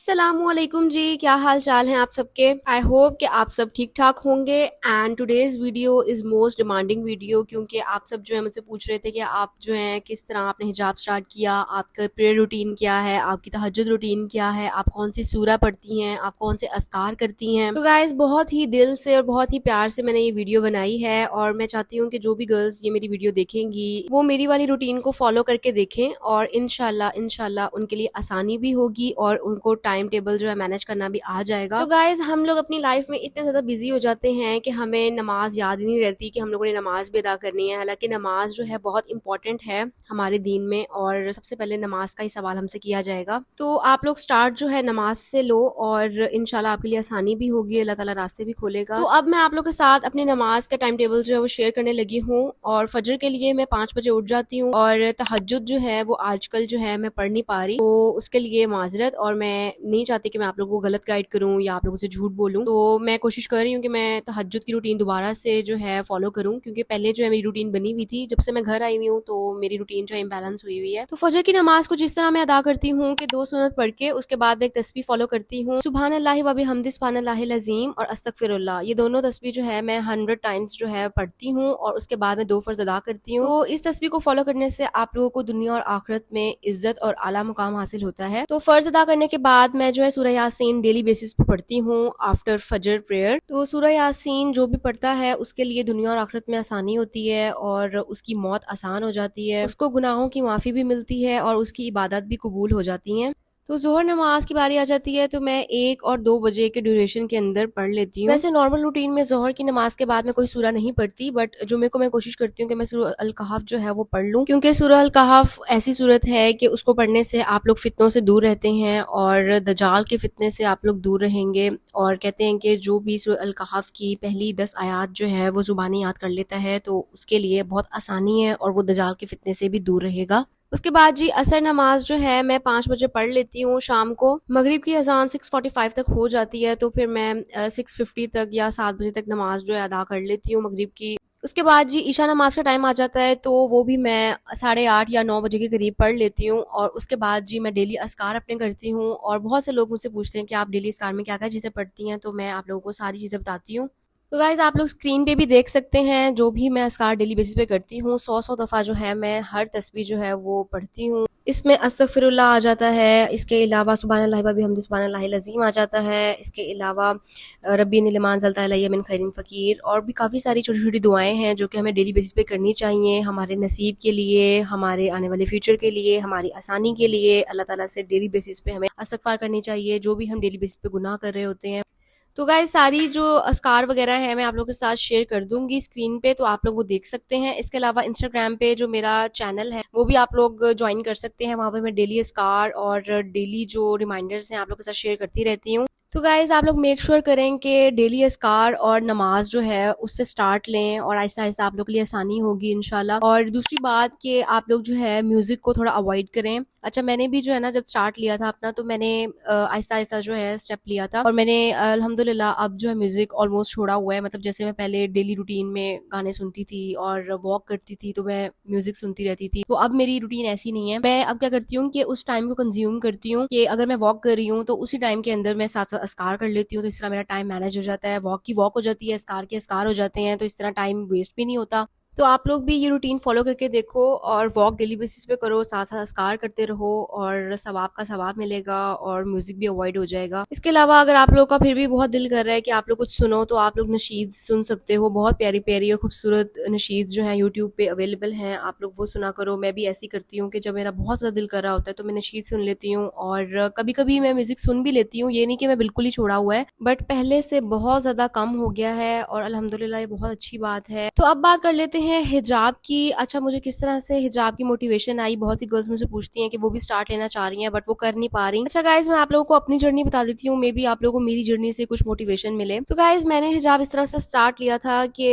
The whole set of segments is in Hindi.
अस्सलामुअलैकुम जी, क्या हाल चाल हैं आप सबके। आई होप कि आप सब ठीक ठाक होंगे। And today's video is most demanding video, क्योंकि आप सब जो है मुझसे पूछ रहे थे कि आप जो है किस तरह आपने हिजाब स्टार्ट किया, आपका प्रेयर रूटीन क्या है, आपकी तहज्जुद रूटीन क्या है, आप कौन सी सूरा पढ़ती हैं, आप कौन से अस्कार करती हैं। तो गाइज बहुत ही दिल से और बहुत ही प्यार से मैंने ये वीडियो बनाई है और मैं चाहती हूँ कि जो भी गर्ल्स ये मेरी वीडियो देखेंगी वो मेरी वाली रूटीन को फॉलो करके देखें और इंशाल्लाह उनके लिए आसानी भी होगी और उनको टाइम टेबल जो है मैनेज करना भी आ जाएगा। तो गाइज हम लोग अपनी लाइफ में इतने ज्यादा बिजी हो जाते हैं कि हमें नमाज याद ही नहीं रहती कि हम लोगों ने नमाज भी अदा करनी है। हालांकि नमाज जो है बहुत इंपॉर्टेंट है हमारे दीन में और सबसे पहले नमाज का ही सवाल हमसे किया जाएगा। तो आप लोग स्टार्ट जो है नमाज से लो और इंशाल्लाह आपके लिए आसानी भी होगी, अल्लाह ताला रास्ते भी खोलेगा। तो अब मैं आप लोग के साथ अपनी नमाज का टाइम टेबल जो है वो शेयर करने लगी हूँ। और फजर के लिए मैं 5 बजे उठ जाती हूँ और तहज्जुद जो है वो आजकल जो है मैं पढ़ नहीं पा रही, तो उसके लिए माजरत। और मैं नहीं चाहती कि मैं आप लोगों को गलत गाइड करूं या आप लोगों से झूठ बोलूं, तो मैं कोशिश कर रही हूँ कि मैं तहज्जुद की रूटीन दोबारा से जो है फॉलो करूं, क्योंकि पहले जो है मेरी रूटीन बनी हुई थी। जब से मैं घर आई हुई हूँ तो मेरी रूटीन जो है इम्बैलेंस हुई हुई है। तो फजर की नमाज को जिस तरह मैं अदा करती हूँ कि 2 सुन्नत पढ़ के उसके बाद मैं एक तस्बीह फॉलो करती हूँ, सुबहान अल्लाह व बिहम्दी सुबहान अल्लाहिल अज़ीम और अस्तगफिरुल्लाह। ये दोनों तस्बीह जो है मैं 100 टाइम्स जो है पढ़ती हूँ और उसके बाद मैं 2 फर्ज अदा करती हूँ। तो इस तस्बीह को फॉलो करने से आप लोगों को दुनिया और आखिरत में इज्जत और आला मुकाम हासिल होता है। तो फर्ज अदा करने के बाद मैं जो है सूरह यासीन डेली बेसिस पे पढ़ती हूँ आफ्टर फजर प्रेयर। तो सूरह यासीन जो भी पढ़ता है उसके लिए दुनिया और आखिरत में आसानी होती है और उसकी मौत आसान हो जाती है, उसको गुनाहों की माफी भी मिलती है और उसकी इबादत भी कबूल हो जाती है। तो जोहर नमाज की बारी आ जाती है तो मैं 1 और 2 बजे के ड्यूरेशन के अंदर पढ़ लेती हूँ। वैसे नॉर्मल रूटीन में जोहर की नमाज के बाद मैं कोई सूरा नहीं पढ़ती, बट जो मेरे को मैं कोशिश करती हूँ कि मैं सूरह अल कहफ जो है वो पढ़ लूँ, क्योंकि सूरह अल कहफ ऐसी सूरत है कि उसको पढ़ने से आप लोग फितनों से दूर रहते हैं और दजाल के फितने से आप लोग दूर रहेंगे। और कहते हैं कि जो भी सूरह अल कहफ की पहली 10 आयात जो है वो जुबानी याद कर लेता है तो उसके लिए बहुत आसानी है और वो दजाल के फितने से भी दूर रहेगा। उसके बाद जी असर नमाज जो है मैं 5 बजे पढ़ लेती हूँ शाम को। मगरिब की अजान 6:45 तक हो जाती है तो फिर मैं 6:50 तक या 7 बजे तक नमाज जो है अदा कर लेती हूँ मगरिब की। उसके बाद जी ईशा नमाज का टाइम आ जाता है तो वो भी मैं 8:30 या 9 बजे के करीब पढ़ लेती हूँ। और उसके बाद जी मैं डेली अस्कार अपने करती हूँ और बहुत से लोग मुझसे पूछते हैं कि आप डेली अस्कार में क्या क्या चीज़ें पढ़ती हैं, तो मैं आप लोगों को सारी चीज़ें बताती हूँ। तो गाइज आप लोग स्क्रीन पे भी देख सकते हैं जो भी मैं अस्कार डेली बेसिस पे करती हूँ। 100 दफ़ा जो है मैं हर तस्बीह जो है वो पढ़ती हूँ। इसमें अस्तगफिरुल्लाह आ जाता है, इसके अलावा सुबहान अल्लाह व बिहम्दी सुबहान अल्लाहिल अज़ीम आ जाता है, इसके अलावा रब्बी इन्नी लिमा अंज़लता इलैया मिन खैरिन फ़कीर और भी काफ़ी सारी छोटी छोटी दुआएं हैं जो कि हमें डेली बेसिस पे करनी चाहिए, हमारे नसीब के लिए, हमारे आने वाले फ्यूचर के लिए, हमारी आसानी के लिए। अल्लाह ताला से डेली बेसिस पे हमें इस्तग़फ़ार करनी चाहिए जो भी हम डेली बेसिस पे गुनाह कर रहे होते हैं। तो गाइस सारी जो अस्कार वगैरह है मैं आप लोगों के साथ शेयर कर दूंगी स्क्रीन पे, तो आप लोग वो देख सकते हैं। इसके अलावा इंस्टाग्राम पे जो मेरा चैनल है वो भी आप लोग ज्वाइन कर सकते हैं, वहाँ पे मैं डेली अस्कार और डेली जो रिमाइंडर्स हैं आप लोग के साथ शेयर करती रहती हूँ। तो गाइज आप लोग मेक श्योर करें कि डेली अस्कार और नमाज जो है उससे स्टार्ट लें और आहिस्ता आहिस्ता आप लोग के लिए आसानी होगी इंशाल्लाह। और दूसरी बात कि आप लोग जो है म्यूजिक को थोड़ा अवॉइड करें। अच्छा मैंने भी जो है ना जब स्टार्ट लिया था अपना तो मैंने आहिस्ता आहिस्ता जो है स्टेप लिया था और मैंने अल्हम्दुलिल्लाह अब जो है म्यूजिक ऑलमोस्ट छोड़ा हुआ है। मतलब जैसे मैं पहले डेली रूटीन में गाने सुनती थी और वॉक करती थी तो मैं म्यूजिक सुनती रहती थी, तो अब मेरी रूटीन ऐसी नहीं है। मैं अब क्या करती हूँ कि उस टाइम को कंज्यूम करती हूँ कि अगर मैं वॉक कर रही हूँ तो उसी टाइम के अंदर मैं साथ अस्कार कर लेती हूँ, तो इस तरह मेरा टाइम मैनेज हो जाता है। वॉक की वॉक हो जाती है, अस्कार के अस्कार हो जाते हैं, तो इस तरह टाइम वेस्ट भी नहीं होता। तो आप लोग भी ये रूटीन फॉलो करके देखो और वॉक डेली बेसिस पे करो, साथ साथ अस्कार करते रहो और सवाब का सवाब मिलेगा और म्यूजिक भी अवॉइड हो जाएगा। इसके अलावा अगर आप लोग का फिर भी बहुत दिल कर रहा है कि आप लोग कुछ सुनो तो आप लोग नशीद सुन सकते हो। बहुत प्यारी प्यारी और खूबसूरत नशीद जो है यूट्यूब पे अवेलेबल हैं, आप लोग वो सुना करो। मैं भी ऐसी करती हूँ कि जब मेरा बहुत ज्यादा दिल कर रहा होता है तो मैं नशीद सुन लेती हूँ और कभी कभी मैं म्यूजिक सुन भी लेती हूँ। ये नहीं कि मैं बिल्कुल ही छोड़ा हुआ है, बट पहले से बहुत ज्यादा कम हो गया है और अल्हम्दुलिल्लाह ये बहुत अच्छी बात है। तो अब बात कर लेते हैं हिजाब की। अच्छा मुझे किस तरह से हिजाब की मोटिवेशन आई, बहुत सी गर्ल्स मुझे पूछती हैं कि वो भी स्टार्ट लेना चाह रही हैं बट वो कर नहीं पा रही। अच्छा गाइज मैं आप लोगों को अपनी जर्नी बता देती हूँ, मे बी आप लोगों को मेरी जर्नी से कुछ मोटिवेशन मिले। तो गाइज मैंने हिजाब इस तरह से स्टार्ट लिया था कि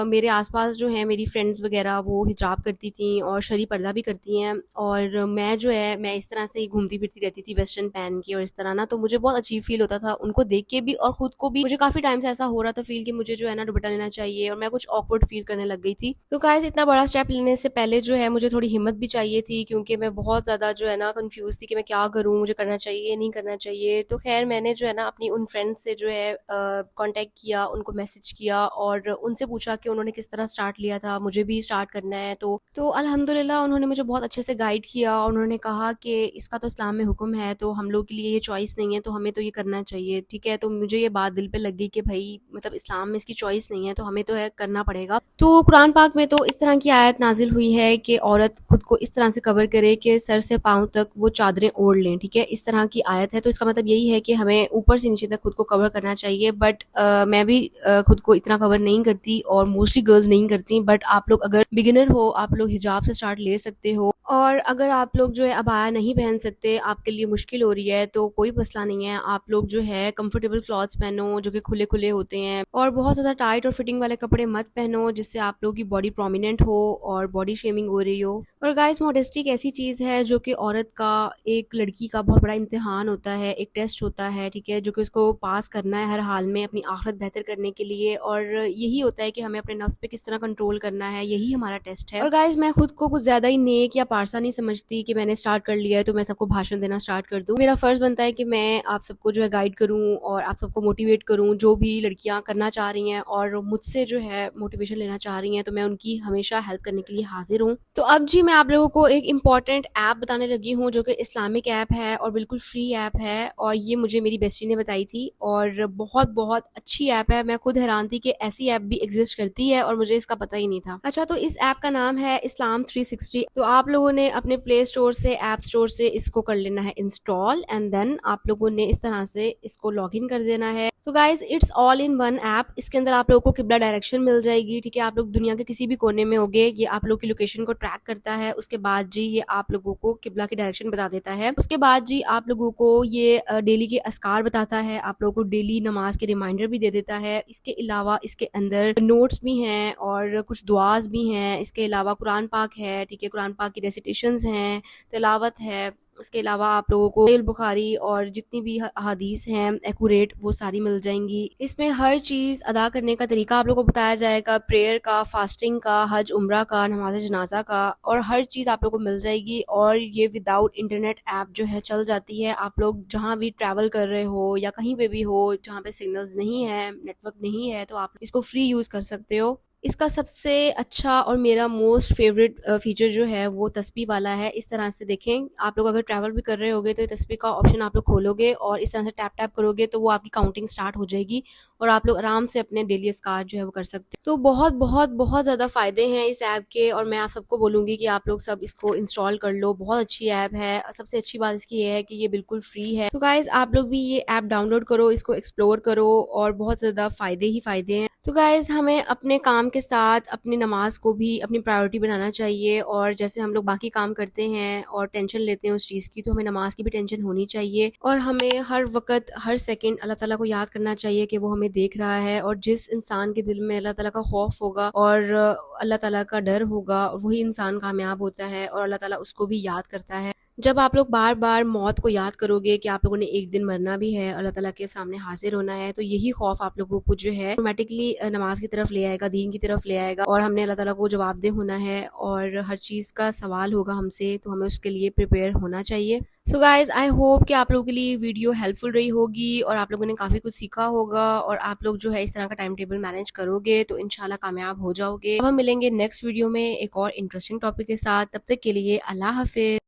मेरे आसपास जो है मेरी फ्रेंड्स वगैरह वो हिजाब करती थी और शरी पर्दा भी करती हैं और मैं जो है मैं इस तरह से ही घूमती फिरती रहती थी वेस्टर्न पहन के और इस तरह ना, तो मुझे बहुत अजीब फील होता था उनको देख के भी और खुद को भी। मुझे काफी टाइम से ऐसा हो रहा था फील कि मुझे जो है ना दुपट्टा लेना चाहिए और मैं कुछ ऑकवर्ड फील करने लग गई थी। तो गाइस इतना बड़ा स्टेप लेने से पहले जो है मुझे थोड़ी हिम्मत भी चाहिए थी, क्योंकि मैं बहुत ज़्यादा जो है ना कंफ्यूज थी कि मैं क्या करूँ, मुझे करना चाहिए नहीं करना चाहिए। तो खैर मैंने जो है ना अपनी उन फ्रेंड से जो है कांटेक्ट किया, उनको मैसेज किया और उनसे पूछा कि उन्होंने किस तरह स्टार्ट लिया था, मुझे भी स्टार्ट करना है। तो अल्हम्दुलिल्लाह उन्होंने मुझे बहुत अच्छे से गाइड किया और उन्होंने कहा कि इसका तो इस्लाम में हुक्म है, तो हम लोग के लिए ये चॉइस नहीं है, तो हमें तो ये करना चाहिए, ठीक है। तो मुझे ये बात दिल पे लग गई कि भाई मतलब इस्लाम में इसकी चॉइस नहीं है, तो हमें तो है करना पड़ेगा। तो कुरान पाक में तो इस तरह की आयत नाजिल हुई है कि औरत खुद को इस तरह से कवर करे कि सर से पाँव तक वो चादरें ओढ़ लें, ठीक है। इस तरह की आयत है, तो इसका मतलब यही है कि हमें ऊपर से नीचे तक खुद को कवर करना चाहिए। बट मैं भी खुद को इतना कवर नहीं करती और मोस्टली गर्ल्स नहीं करती। बट आप लोग अगर बिगिनर हो, आप लोग हिजाब से स्टार्ट ले सकते हो। और अगर आप लोग जो है अबाया नहीं पहन सकते, आपके लिए मुश्किल हो रही है, तो कोई मसला नहीं है। आप लोग जो है कंफर्टेबल क्लॉथ्स पहनो जो कि खुले खुले होते हैं, और बहुत ज़्यादा टाइट और फिटिंग वाले कपड़े मत पहनो जिससे आप लोग की बॉडी प्रोमिनेंट हो और बॉडी शेमिंग हो रही हो। और गाइस मॉडेस्टी एक ऐसी चीज़ है जो कि औरत का, एक लड़की का बहुत बड़ा इम्तिहान होता है, एक टेस्ट होता है, ठीक है, जो कि उसको पास करना है हर हाल में अपनी आखिरत बेहतर करने के लिए। और यही होता है कि हमें अपने नफ्स पे किस तरह कंट्रोल करना है, यही हमारा टेस्ट है। और गाइस मैं खुद को कुछ ज़्यादा ही नेक या पारसा नहीं समझती कि मैंने स्टार्ट कर लिया है तो मैं सबको भाषण देना स्टार्ट कर दूँ। मेरा फ़र्ज़ बनता है कि मैं आप सबको जो है गाइड करूँ और आप सबको मोटिवेट करूँ, जो भी लड़कियाँ करना चाह रही हैं और मुझसे जो है मोटिवेशन लेना चाह रही हैं, तो मैं उनकी हमेशा हेल्प करने के लिए हाजिर हूँ। तो अब जी मैं आप लोगों को एक इम्पॉर्टेंट ऐप बताने लगी हूँ जो कि इस्लामिक ऐप है और बिल्कुल फ्री ऐप है, और ये मुझे मेरी बेस्टी ने बताई थी और बहुत बहुत अच्छी ऐप है। मैं खुद हैरान थी कि ऐसी ऐप भी एग्जिस्ट करती है और मुझे इसका पता ही नहीं था। अच्छा, तो इस ऐप का नाम है इस्लाम 360। तो आप लोगों ने अपने प्ले स्टोर से, ऐप स्टोर से इसको कर लेना है इंस्टॉल, एंड देन आप लोगों ने इस तरह से इसको लॉग इन कर देना है। तो guys it's all in one app. इसके अंदर आप लोगों को किबला डायरेक्शन मिल जाएगी, ठीक है। आप लोग दुनिया के किसी भी कोने में होगे, ये आप लोग की लोकेशन को ट्रैक करता है। उसके बाद जी ये आप लोगों को किबला की डायरेक्शन बता देता है। उसके बाद जी आप लोगों को ये डेली के अस्कार बताता है, आप लोगों को डेली नमाज के रिमाइंडर भी दे देता है। इसके अलावा इसके अंदर नोट्स भी हैं और कुछ दुआज भी हैं। इसके अलावा कुरान पाक है, ठीक है, कुरान पाक की रेसिटेशंस हैं, तिलावत है। इसके अलावा आप लोगों को सहीह बुखारी और जितनी भी हदीस हैं एक्यूरेट, वो सारी मिल जाएंगी। इसमें हर चीज़ अदा करने का तरीका आप लोगों को बताया जाएगा, प्रेयर का, फास्टिंग का, हज उम्रा का, नमाज जनाजा का, और हर चीज़ आप लोगों को मिल जाएगी। और ये विदाउट इंटरनेट ऐप जो है चल जाती है। आप लोग जहाँ भी ट्रैवल कर रहे हो या कहीं पे भी हो जहाँ पे सिग्नल्स नहीं है, नेटवर्क नहीं है, तो आप इसको फ्री यूज़ कर सकते हो। इसका सबसे अच्छा और मेरा मोस्ट फेवरेट फीचर जो है वो तस्बीह वाला है। इस तरह से देखें, आप लोग अगर ट्रैवल भी कर रहे होगे तो ये तस्बीह का ऑप्शन आप लोग खोलोगे और इस तरह से टैप टैप करोगे तो वो आपकी काउंटिंग स्टार्ट हो जाएगी और आप लोग आराम से अपने डेली अस्कार जो है वो कर सकते हो। तो बहुत बहुत बहुत ज़्यादा फ़ायदे हैं इस ऐप के, और मैं आप सबको बोलूँगी कि आप लोग सब इसको इंस्टॉल कर लो। बहुत अच्छी ऐप है। सबसे अच्छी बात इसकी ये है कि ये बिल्कुल फ्री है। तो गाइज़ आप लोग भी ये ऐप डाउनलोड करो, इसको एक्सप्लोर करो, और बहुत ज़्यादा फ़ायदे ही फ़ायदे हैं। तो गाइज़ हमें अपने काम के साथ अपनी नमाज को भी अपनी प्रायोरिटी बनाना चाहिए, और जैसे हम लोग बाकी काम करते हैं और टेंशन लेते हैं उस चीज़ की, तो हमें नमाज की भी टेंशन होनी चाहिए। और हमें हर वक्त हर सेकंड अल्लाह ताला को याद करना चाहिए कि वो हमें देख रहा है, और जिस इंसान के दिल में अल्लाह ताला का खौफ होगा और अल्लाह ताला का डर होगा, वही इंसान कामयाब होता है और अल्लाह ताला उसको भी याद करता है। जब आप लोग बार बार मौत को याद करोगे कि आप लोगों ने एक दिन मरना भी है, अल्लाह ताला के सामने हाजिर होना है, तो यही खौफ आप लोगों को जो है ऑटोमेटिकली नमाज की तरफ ले आएगा, दीन की तरफ ले आएगा, और हमने अल्लाह ताला को जवाबदेह होना है और हर चीज़ का सवाल होगा हमसे, तो हमें उसके लिए प्रिपेयर होना चाहिए। सो गाइज आई होप कि आप लोगों के लिए वीडियो हेल्पफुल रही होगी और आप लोगों ने काफ़ी कुछ सीखा होगा, और आप लोग जो है इस तरह का टाइम टेबल मैनेज करोगे तो इंशाल्लाह कामयाब हो जाओगे। अब हम मिलेंगे नेक्स्ट वीडियो में एक और इंटरेस्टिंग टॉपिक के साथ। तब तक के लिए अल्लाह हाफिज।